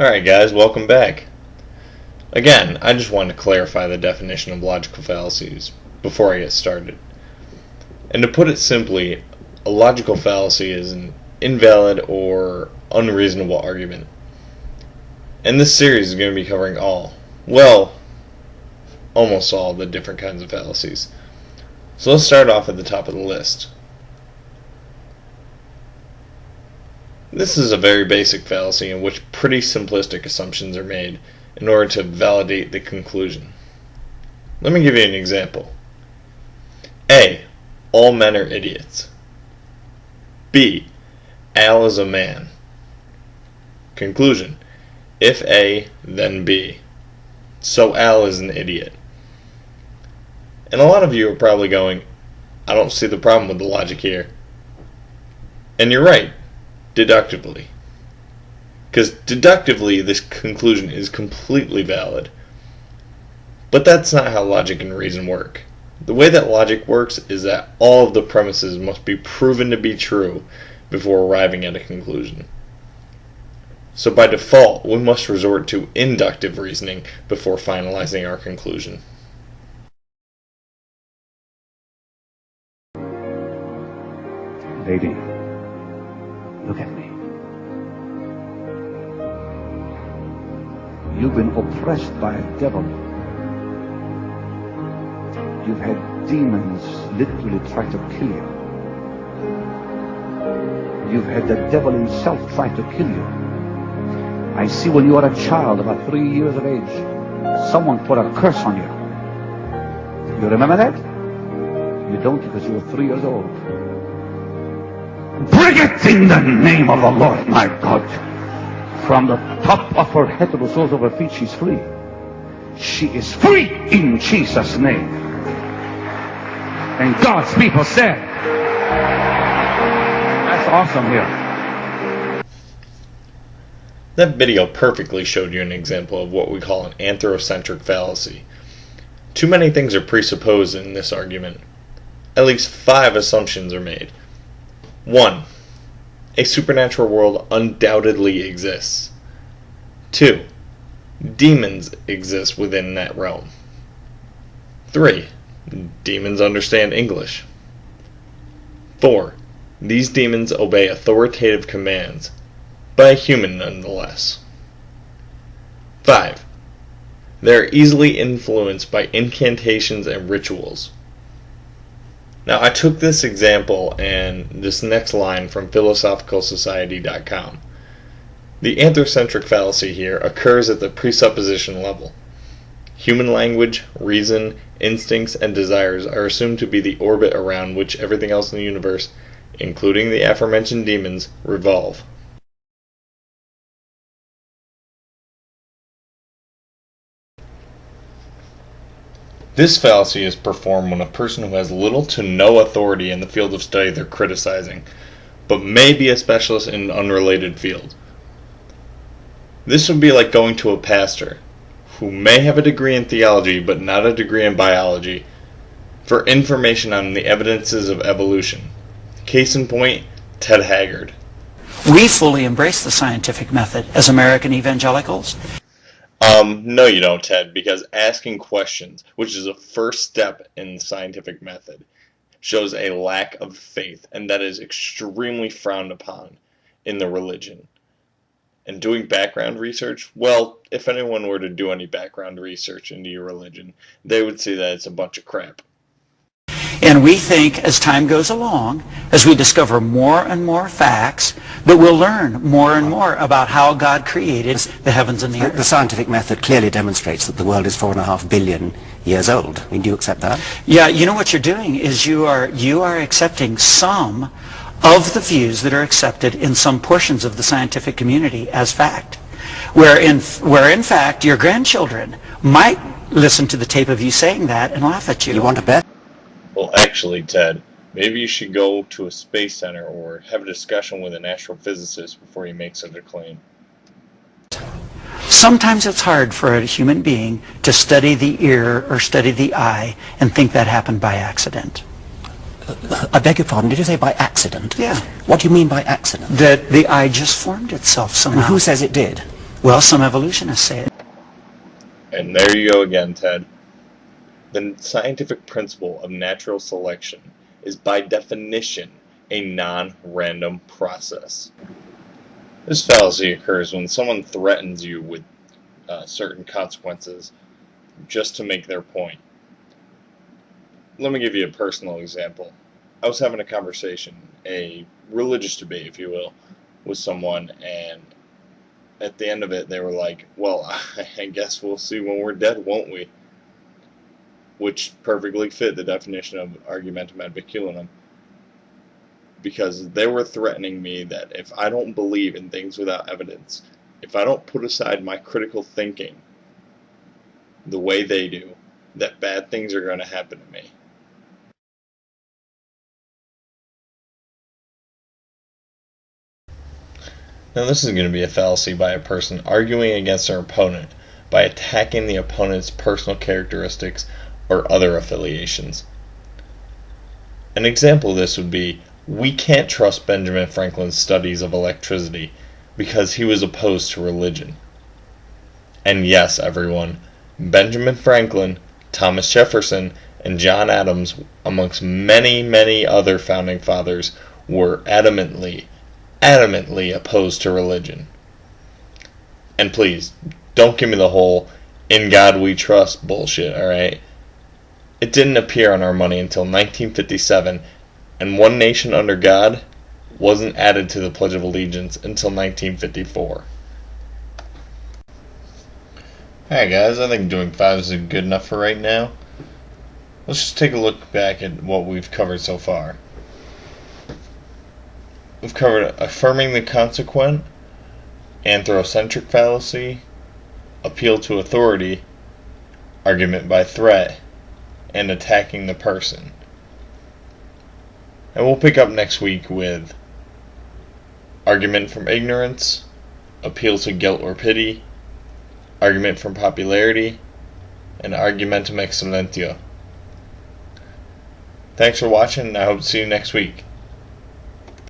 Alright guys, welcome back. Again, I just wanted to clarify the definition of logical fallacies before I get started. And to put it simply, a logical fallacy is an invalid or unreasonable argument. And this series is going to be covering almost all the different kinds of fallacies. So let's start off at the top of the list. This is a very basic fallacy in which pretty simplistic assumptions are made in order to validate the conclusion. Let me give you an example. A. All men are idiots. B. Al is a man. Conclusion. If A, then B. So Al is an idiot. And a lot of you are probably going, I don't see the problem with the logic here. And you're right, deductively. Because deductively, this conclusion is completely valid. But that's not how logic and reason work. The way that logic works is that all of the premises must be proven to be true before arriving at a conclusion. So by default, we must resort to inductive reasoning before finalizing our conclusion. Lady, look at me. You've been oppressed by a devil. You've had demons literally try to kill you. You've had the devil himself try to kill you. I see when you were a child, about 3 years of age, someone put a curse on you. You remember that? You don't because you were 3 years old. Bring it in the name of the Lord, my God. From the top of her head to the soles of her feet, she's free. She is free in Jesus' name. And God's people said, that's awesome here. That video perfectly showed you an example of what we call an anthrocentric fallacy. Too many things are presupposed in this argument. At least 5 assumptions are made. 1. A supernatural world undoubtedly exists. 2. Demons exist within that realm. 3. Demons understand English. 4. These demons obey authoritative commands, by a human nonetheless. 5. They are easily influenced by incantations and rituals. Now, I took this example and this next line from philosophicalsociety.com. The anthrocentric fallacy here occurs at the presupposition level. Human language, reason, instincts, and desires are assumed to be the orbit around which everything else in the universe, including the aforementioned demons, revolve. This fallacy is performed when a person who has little to no authority in the field of study they're criticizing, but may be a specialist in an unrelated field. This would be like going to a pastor, who may have a degree in theology but not a degree in biology, for information on the evidences of evolution. Case in point, Ted Haggard. We fully embrace the scientific method as American evangelicals. No you don't, Ted, because asking questions, which is a first step in the scientific method, shows a lack of faith, and that is extremely frowned upon in the religion. And doing background research, well, if anyone were to do any background research into your religion, they would see that it's a bunch of crap. And we think as time goes along, as we discover more and more facts, that we'll learn more and more about how God created the heavens and the earth. The scientific method clearly demonstrates that the world is 4.5 billion years old. I mean, do you accept that? Yeah, you know what you're doing is you are accepting some of the views that are accepted in some portions of the scientific community as fact. Where in fact your grandchildren might listen to the tape of you saying that and laugh at you. You want to bet? Well, actually, Ted, maybe you should go to a space center or have a discussion with an astrophysicist before you make such a claim. Sometimes it's hard for a human being to study the ear or study the eye and think that happened by accident. I beg your pardon, did you say by accident? Yeah. What do you mean by accident? That the eye just formed itself somehow. And who says it did? Well, some evolutionists say it. And there you go again, Ted. The scientific principle of natural selection is by definition a non-random process. This fallacy occurs when someone threatens you with certain consequences just to make their point. Let me give you a personal example. I was having a conversation, a religious debate, if you will, with someone, and at the end of it, they were like, well, I guess we'll see when we're dead, won't we? Which perfectly fit the definition of argumentum ad baculum, because they were threatening me that if I don't believe in things without evidence, if I don't put aside my critical thinking the way they do, that bad things are going to happen to me. Now this is going to be a fallacy by a person arguing against their opponent by attacking the opponent's personal characteristics or other affiliations. An example of this would be, we can't trust Benjamin Franklin's studies of electricity because he was opposed to religion. And yes, everyone, Benjamin Franklin, Thomas Jefferson, and John Adams, amongst many, many other founding fathers, were adamantly opposed to religion. And please, don't give me the whole "in God we trust" bullshit, alright? It didn't appear on our money until 1957, and "one nation under God" wasn't added to the Pledge of Allegiance until 1954. Alright guys, I think doing 5 is good enough for right now. Let's just take a look back at what we've covered so far. We've covered affirming the consequent, anthrocentric fallacy, appeal to authority, argument by threat, and attacking the person. And we'll pick up next week with argument from ignorance, appeal to guilt or pity, argument from popularity, and argumentum excellentio. Thanks for watching, and I hope to see you next week.